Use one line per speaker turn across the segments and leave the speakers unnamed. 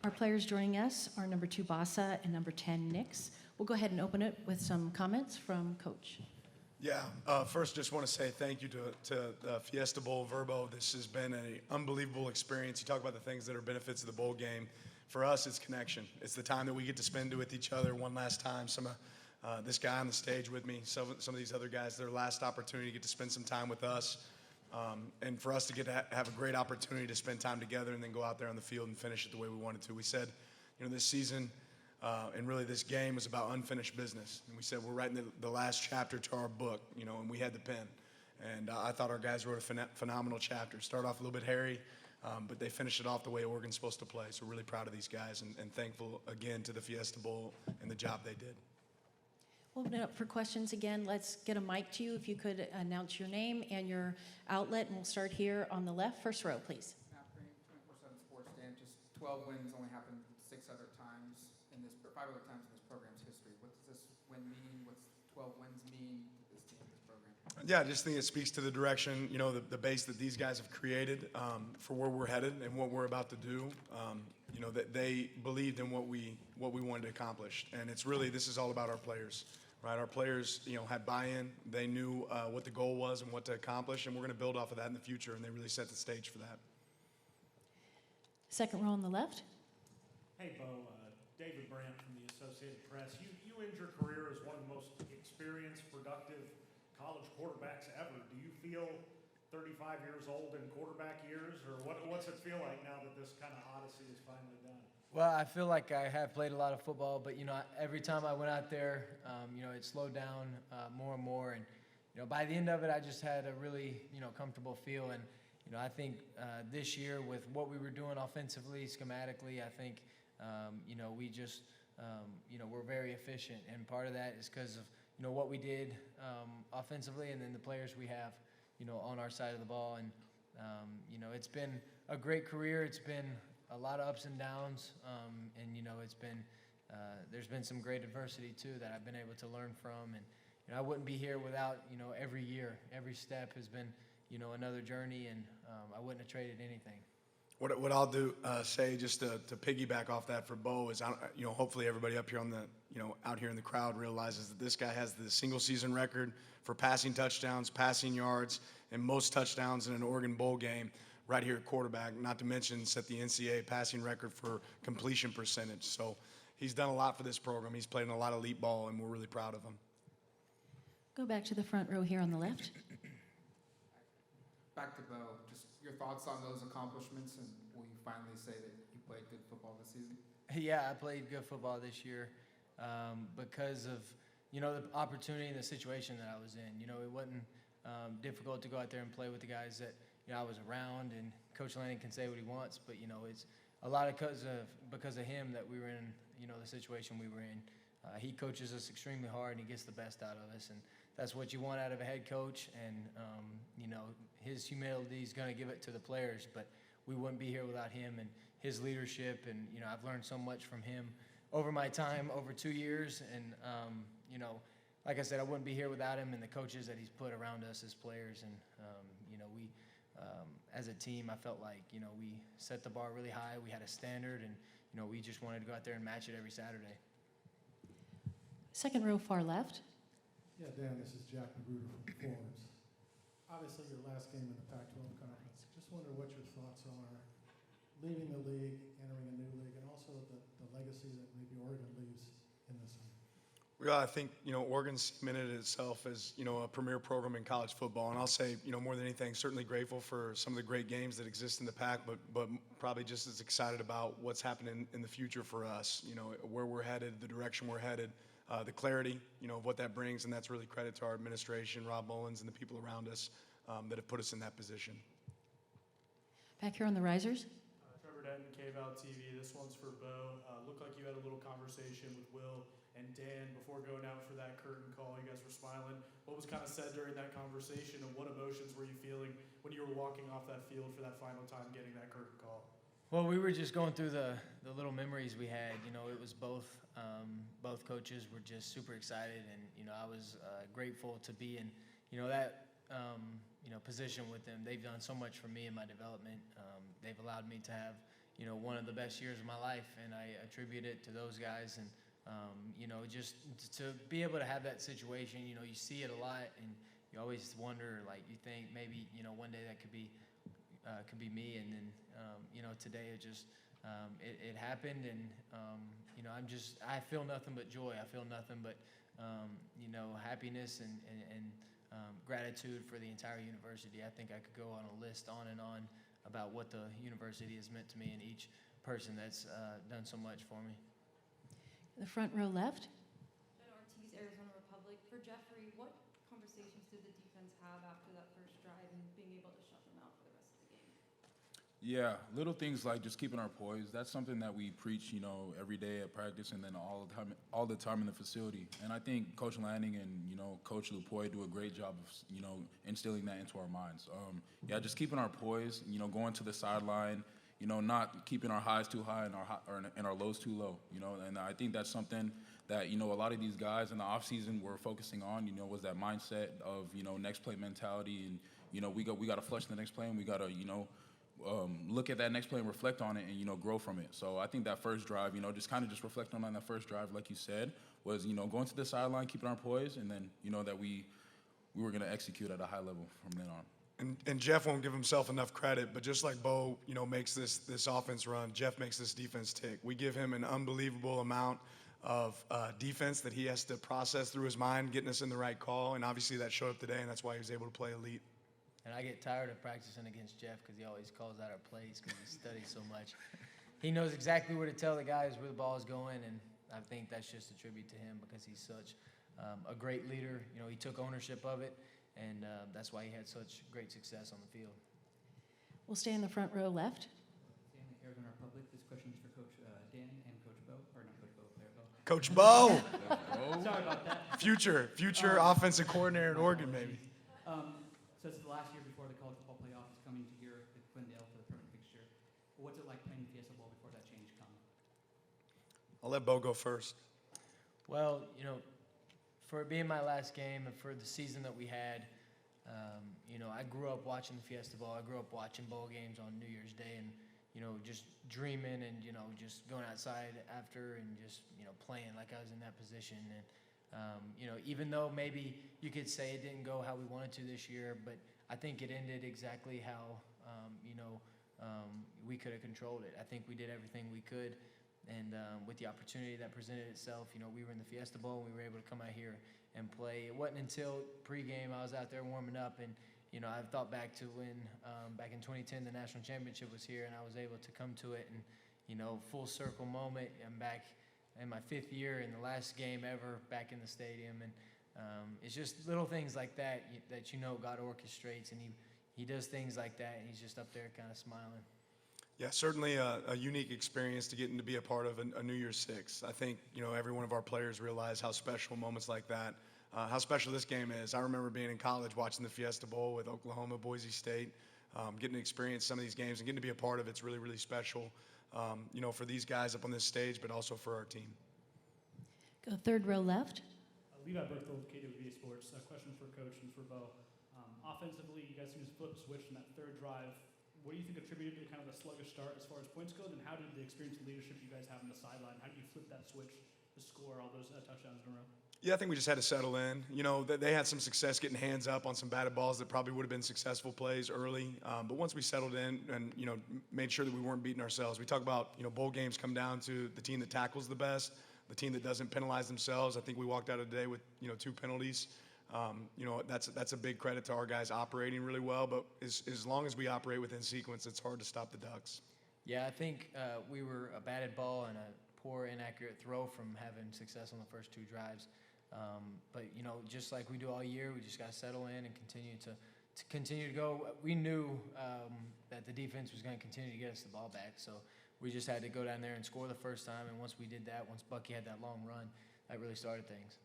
Our players joining us are number 2, Basa, and number 10, Nix. We'll go ahead and open it with some comments from Coach.
Yeah, first just want to say thank you to Fiesta Bowl, Verbo. This has been an unbelievable experience. You talk about the things that are benefits of the bowl game. For us, it's connection. It's the time that we get to spend with each other one last time. This guy on the stage with me, some of these other guys, their last opportunity to get to spend some time with us. And for us to get to have a great opportunity to spend time together and then go out there on the field and finish it the way we wanted to. We said, this season and really this game was about unfinished business. And we said we're writing the last chapter to our book, and we had the pen. And I thought our guys wrote a phenomenal chapter. Started off a little bit hairy, but they finished it off the way Oregon's supposed to play. So really proud of these guys and thankful again to the Fiesta Bowl and the job they did.
We'll open it up for questions again. Let's get a mic to you. If you could announce your name and your outlet, and we'll start here on the left. First row, please.
24/7 Sports Dan. Just 12 wins only happened 5 other times in this program's history. What does this win mean? What's 12 wins mean to this team, this program?
Yeah, I just think it speaks to the direction, the base that these guys have created for where we're headed and what we're about to do. That they believed in what we wanted to accomplish, and this is all about our players. Right, our players, had buy-in. They knew what the goal was and what to accomplish, and we're going to build off of that in the future. And they really set the stage for that.
Second row on the left.
Hey, Bo. David Brandt from the Associated Press. You end your career as one of the most experienced, productive college quarterbacks ever. Do you feel 35 years old in quarterback years, or what's it feel like now that this kind of odyssey is finally done?
Well, I feel like I have played a lot of football, but, every time I went out there, it slowed down more and more. And, by the end of it, I just had a really, comfortable feel. And, I think this year with what we were doing offensively, schematically, I think, we just, we're very efficient. And part of that is because of, what we did offensively and then the players we have, on our side of the ball. And, it's been a great career. It's been a lot of ups and downs, and it's been there's been some great adversity too that I've been able to learn from, and I wouldn't be here without every year, every step has been another journey, and I wouldn't have traded anything.
What I'll do say just to piggyback off that for Bo is hopefully everybody up here on the out here in the crowd realizes that this guy has the single season record for passing touchdowns, passing yards, and most touchdowns in an Oregon Bowl game. Right here at quarterback, not to mention set the NCAA passing record for completion percentage. So he's done a lot for this program. He's played in a lot of elite ball, and we're really proud of him.
Go back to the front row here on the left.
Back to Bo. Just your thoughts on those accomplishments, and will you finally say that you played good football this season?
Yeah, I played good football this year because of the opportunity and the situation that I was in. It wasn't difficult to go out there and play with the guys that I was around, and Coach Lanning can say what he wants, but it's a lot because of him that we were in the situation we were in. He coaches us extremely hard, and he gets the best out of us, and that's what you want out of a head coach. And his humility is going to give it to the players, but we wouldn't be here without him and his leadership. And I've learned so much from him over my time, over 2 years, and like I said, I wouldn't be here without him and the coaches that he's put around us as players. And we as a team, I felt like we set the bar really high. We had a standard, and we just wanted to go out there and match it every Saturday.
Second row, far left.
Yeah, Dan, this is Jack Magruder from Forbes. Obviously, your last game in the Pac-12 conference. Just wonder what your thoughts are leaving the league, entering a new league, and also the legacy that maybe Oregon leaves in this league.
Well, I think, Oregon's cemented itself as, a premier program in college football. And I'll say, more than anything, certainly grateful for some of the great games that exist in the Pac, but probably just as excited about what's happening in the future for us, where we're headed, the direction we're headed, the clarity, of what that brings. And that's really credit to our administration, Rob Mullins, and the people around us that have put us in that position.
Back here on the risers.
Trevor Denton, KVAL TV. This one's for Bo. Looked like you had a little conversation with Will and Dan before going out for that curtain call. You guys were smiling. What was kind of said during that conversation, and what emotions were you feeling when you were walking off that field for that final time getting that curtain call?
Well, we were just going through the little memories we had. It was both coaches were just super excited, and I was grateful to be in that position with them. They've done so much for me in my development. They've allowed me to have one of the best years of my life, and I attribute it to those guys. And just to be able to have that situation, you see it a lot, and you always wonder, like, you think maybe one day that could be me, and then today it just it happened, and I feel nothing but joy. I feel nothing but happiness and gratitude for the entire university. I think I could go on a list on and on about what the university has meant to me and each person that's done so much for me.
The front row left.
Ben Ortiz, Arizona Republic. For Jeffrey, what conversations did the defense have after that first drive and being able to shut them out for the rest of the game?
Yeah, little things like just keeping our poise. That's something that we preach, every day at practice and then all the time in the facility. And I think Coach Lanning and, Coach Lupoy do a great job of, instilling that into our minds. Just keeping our poise, going to the sideline, not keeping our highs too high and our lows too low, And I think that's something that, a lot of these guys in the offseason were focusing on, was that mindset of, next play mentality. And, we got to flush the next play, and we got to, look at that next play and reflect on it and, grow from it. So I think that first drive, just reflecting on that first drive, like you said, was, going to the sideline, keeping our poise, and then, that we were going to execute at a high level from then on.
And Jeff won't give himself enough credit, but just like Bo, makes this offense run, Jeff makes this defense tick. We give him an unbelievable amount of defense that he has to process through his mind, getting us in the right call, and obviously that showed up today, and that's why he was able to play elite.
And I get tired of practicing against Jeff because he always calls out our plays because he studies so much. He knows exactly where to tell the guys where the ball is going, and I think that's just a tribute to him because he's such a great leader. He took ownership of it, and that's why he had such great success on the field.
We'll stay in the front row left.
Dan, Arizona Republic. This question is for Coach Dan and Coach Bo, or not Coach Bo, player Bo.
Coach Bo,
Sorry about that.
future offensive coordinator at Oregon, maybe.
So this is the last year before the college football playoff is coming to here at Glendale for the permanent fixture. What's it like playing Fiesta Bowl before that change comes?
I'll let Bo go first.
Well, for it being my last game and for the season that we had, I grew up watching the Fiesta Bowl. I grew up watching bowl games on New Year's Day and, just dreaming and, just going outside after and just, playing like I was in that position. And, even though maybe you could say it didn't go how we wanted to this year, but I think it ended exactly how, we could have controlled it. I think we did everything we could. And with the opportunity that presented itself, we were in the Fiesta Bowl, and we were able to come out here and play. It wasn't until pregame I was out there warming up, and I've thought back to when back in 2010 the national championship was here, and I was able to come to it, and full circle moment. I'm back in my 5th year in the last game ever back in the stadium, and it's just little things like that that God orchestrates, and he does things like that, and he's just up there kind of smiling.
Yeah, certainly a unique experience to get to be a part of a New Year's Six. I think, every one of our players realize how special moments like that, how special this game is. I remember being in college watching the Fiesta Bowl with Oklahoma, Boise State, getting to experience some of these games and getting to be a part of it's really, really special, for these guys up on this stage, but also for our team.
Go third row left.
Levi Berthold, KWVA Sports. A question for Coach and for Bo. Offensively, you guys seem to flip a switch in that third drive. What do you think attributed to kind of the sluggish start as far as points go, and how did the experience and leadership you guys have on the sideline, how do you flip that switch to score all those touchdowns in a row?
Yeah, I think we just had to settle in. They had some success getting hands up on some batted balls that probably would have been successful plays early. But once we settled in and, made sure that we weren't beating ourselves. We talk about, bowl games come down to the team that tackles the best, the team that doesn't penalize themselves. I think we walked out of the day with, 2 penalties. That's a big credit to our guys operating really well. But as long as we operate within sequence, it's hard to stop the Ducks.
Yeah, I think we were a batted ball and a poor, inaccurate throw from having success on the first 2 drives. But just like we do all year, we just got to settle in and continue to go. We knew that the defense was going to continue to get us the ball back, so we just had to go down there and score the first time. And once we did that, once Bucky had that long run, that really started things.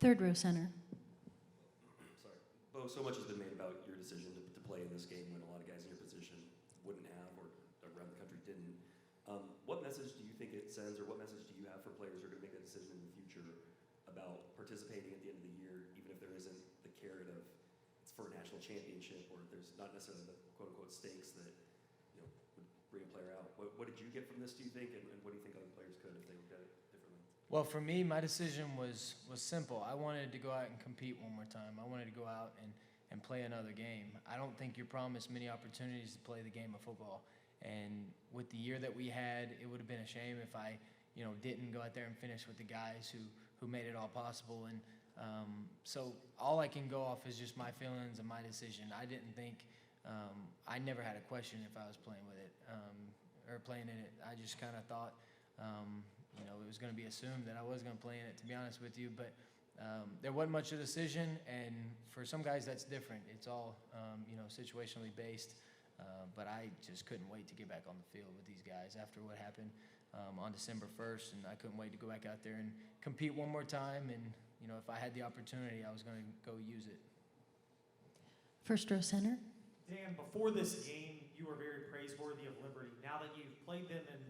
Third row center.
Sorry. Bo, so much has been made about your decision to play in this game when a lot of guys in your position wouldn't have or around the country didn't. What message do you think it sends, or what message do you have for players who are going to make that decision in the future about participating at the end of the year, even if there isn't the carrot of it's for a national championship, or there's not necessarily the quote-unquote stakes that would bring a player out What did you get from this, do you think, and what do you think other players could if they looked at it differently?
Well, for me, my decision was simple. I wanted to go out and compete one more time. I wanted to go out and play another game. I don't think you're promised many opportunities to play the game of football. And with the year that we had, it would have been a shame if I, didn't go out there and finish with the guys who made it all possible. And so all I can go off is just my feelings and my decision. I didn't think, I never had a question if I was playing with it or playing in it. I just kind of thought, it was going to be assumed that I was going to play in it, to be honest with you. But there wasn't much of a decision, and for some guys that's different. It's all, situationally based. But I just couldn't wait to get back on the field with these guys after what happened on December 1st, and I couldn't wait to go back out there and compete one more time. And if I had the opportunity, I was going to go use it.
First row center.
Dan, before this game, you were very praiseworthy of Liberty. Now that you've played them and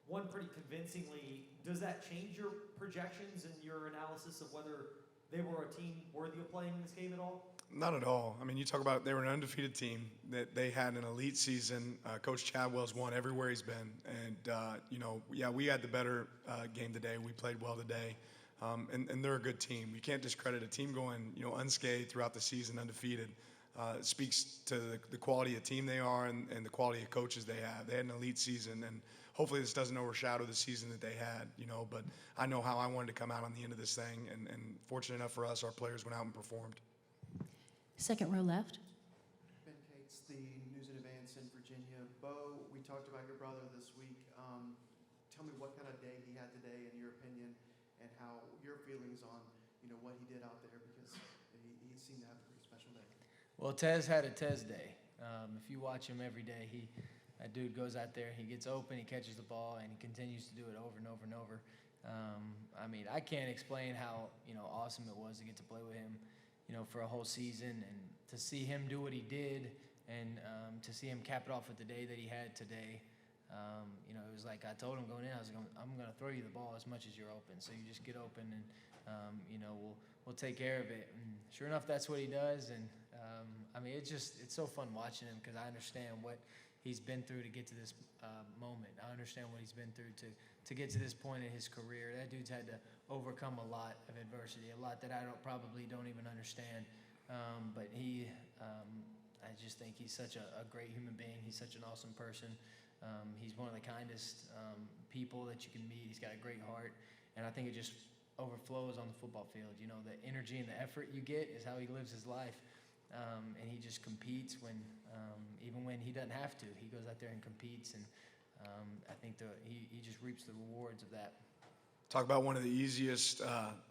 won pretty convincingly, does that change your projections and your analysis of whether they were a team worthy of playing in this game at all?
Not at all. I mean, you talk about they were an undefeated team, that they had an elite season. Coach Chadwell's won everywhere he's been. And, we had the better game today. We played well today. And they're a good team. You can't discredit a team going, unscathed throughout the season, undefeated. It speaks to the quality of team they are and the quality of coaches they have. They had an elite season, and hopefully this doesn't overshadow the season that they had, But I know how I wanted to come out on the end of this thing, and fortunate enough for us, our players went out and performed.
Second row left.
Ben Cates, the News in Advance in Virginia. Bo, we talked about your brother this week. Tell me what kind of day he had today, in your opinion, and how your feelings on, what he did out there, because he seemed to have a pretty special day.
Well, Tez had a Tez day. If you watch him every day, that dude goes out there, he gets open, he catches the ball, and he continues to do it over and over and over. I can't explain how, awesome it was to get to play with him, for a whole season, and to see him do what he did, and to see him cap it off with the day that he had today. It was like I told him going in, I was like, I'm going to throw you the ball as much as you're open. So you just get open, and, we'll take care of it. And sure enough, that's what he does. And, it's so fun watching him, because I understand what he's been through to get to this moment. I understand what he's been through to get to this point in his career. That dude's had to overcome a lot of adversity, a lot that I probably don't even understand. But I just think he's such a great human being. He's such an awesome person. He's one of the kindest people that you can meet. He's got a great heart, and I think it just overflows on the football field. The energy and the effort you get is how he lives his life. And he just competes even when he doesn't have to. He goes out there and competes, and I think he just reaps the rewards of that.
Talk about one of the easiest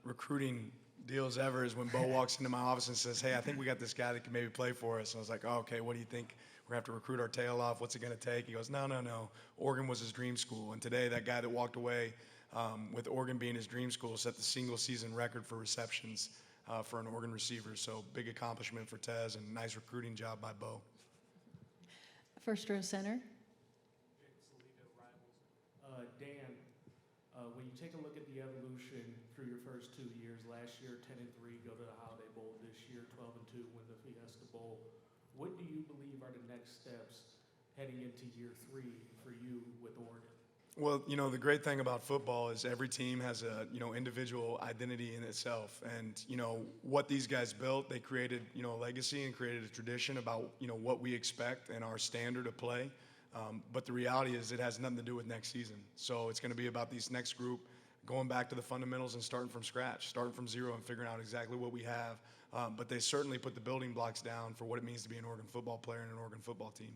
recruiting deals ever is when Bo walks into my office and says, hey, I think we got this guy that can maybe play for us. And I was like, oh, okay, what do you think? We're going to have to recruit our tail off. What's it going to take? He goes, no. Oregon was his dream school. And today that guy that walked away with Oregon being his dream school set the single season record for receptions for an Oregon receiver. So big accomplishment for Tez, and nice recruiting job by Bo.
First row center.
Dan, when you take a look at the evolution through your first 2 years, last year 10-3, go to the Holiday Bowl, this year 12-2, win the Fiesta Bowl, what do you believe are the next steps heading into year 3 for you with Oregon?
Well, the great thing about football is every team has a, individual identity in itself. And, what these guys built, they created, a legacy and created a tradition about, what we expect and our standard of play. But the reality is it has nothing to do with next season. So it's going to be about this next group going back to the fundamentals and starting from scratch, starting from zero and figuring out exactly what we have. But they certainly put the building blocks down for what it means to be an Oregon football player and an Oregon football team.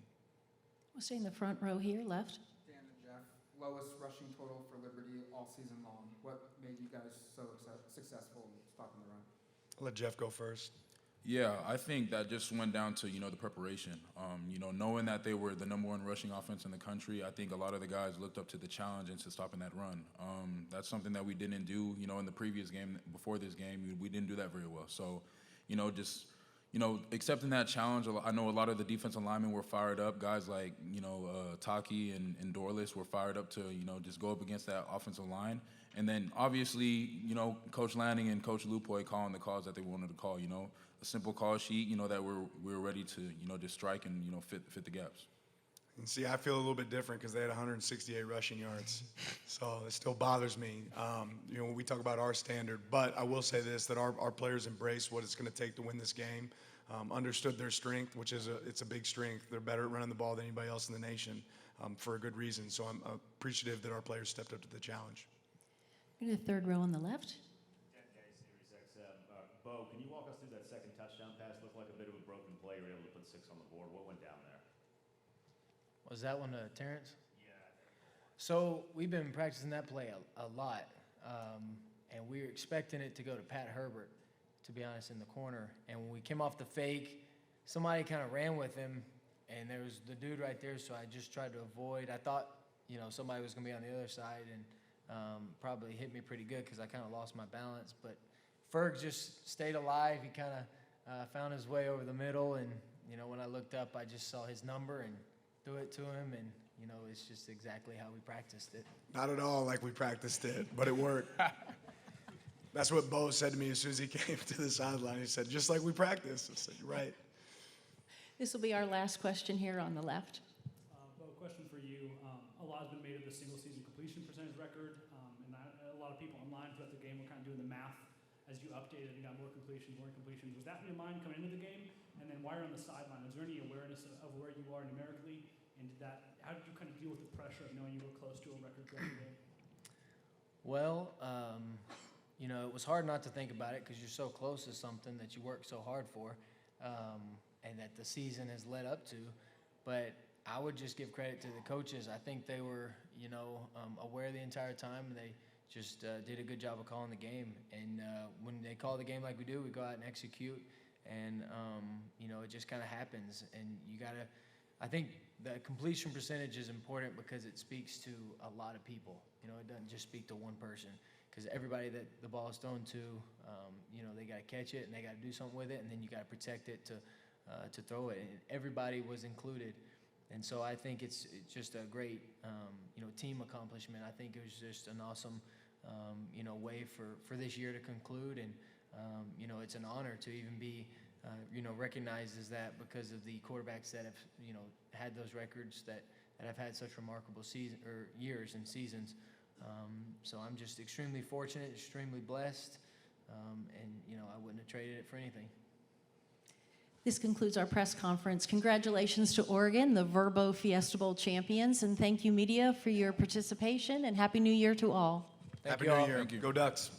We'll stay in the front row here, left.
Dan and Jeff, lowest rushing total for Liberty all season long. What made you guys so successful in stopping the run?
I'll let Jeff go first.
Yeah, I think that just went down to, the preparation. Knowing that they were the #1 rushing offense in the country, I think a lot of the guys looked up to the challenge and to stopping that run. That's something that we didn't do, in the previous game. Before this game, we didn't do that very well. So, accepting that challenge, I know a lot of the defensive linemen were fired up. Guys like, Taki and Dorless were fired up to, just go up against that offensive line. And then, obviously, Coach Lanning and Coach Lupoy calling the calls that they wanted to call, a simple call sheet, that we're ready to, just strike and, fit the gaps.
And see, I feel a little bit different because they had 168 rushing yards. So it still bothers me, when we talk about our standard. But I will say this, that our players embraced what it's going to take to win this game, understood their strength, which is it's a big strength. They're better at running the ball than anybody else in the nation for a good reason. So I'm appreciative that our players stepped up to the challenge.
Go to the third row on the left.
Bo, can you walk us through that second touchdown pass? Looked like a bit of a broken play. You were able to put 6 on the board. What went down there?
Was that one Terrence? Yeah. So we've been practicing that play a lot, and we were expecting it to go to Pat Herbert, to be honest, in the corner. And when we came off the fake, somebody kind of ran with him, and there was the dude right there, so I just tried to avoid. I thought, somebody was going to be on the other side and probably hit me pretty good because I kind of lost my balance. But Ferg just stayed alive. He kind of found his way over the middle, and, when I looked up, I just saw his number and threw it to him, and, it's just exactly how we practiced it.
Not at all like we practiced it, but it worked. That's what Bo said to me as soon as he came to the sideline. He said, just like we practiced. I said, you're right.
This will be our last question here on the left.
Bo, question for you. A lot has been made of the single-season completion percentage record, and a lot of people online throughout the game were kind of doing the math as you updated. You got more completions, more completions. Was that in your mind coming into the game? And then while you're on the sideline, was there any awareness of where you are numerically? And how did you kind of deal with the pressure of knowing you were close to a record-breaking game?
Well, it was hard not to think about it because you're so close to something that you work so hard for, and that the season has led up to. But I would just give credit to the coaches. I think they were, aware the entire time, and they just did a good job of calling the game. And when they call the game like we do, we go out and execute. And, it just kind of happens. And I think the completion percentage is important because it speaks to a lot of people. It doesn't just speak to one person. Because everybody that the ball is thrown to, they got to catch it and they got to do something with it, and then you got to protect it to throw it. And everybody was included. And so I think it's just a great, team accomplishment. I think it was just an awesome, way for this year to conclude. And, it's an honor to even be, recognized as that because of the quarterbacks that have, had those records that have had such remarkable years and seasons. So I'm just extremely fortunate, extremely blessed, and, I wouldn't have traded it for anything.
This concludes our press conference. Congratulations to Oregon, the Verbo Fiesta Bowl champions, and thank you, media, for your participation, and Happy New Year to all.
Happy New Year. Go Ducks.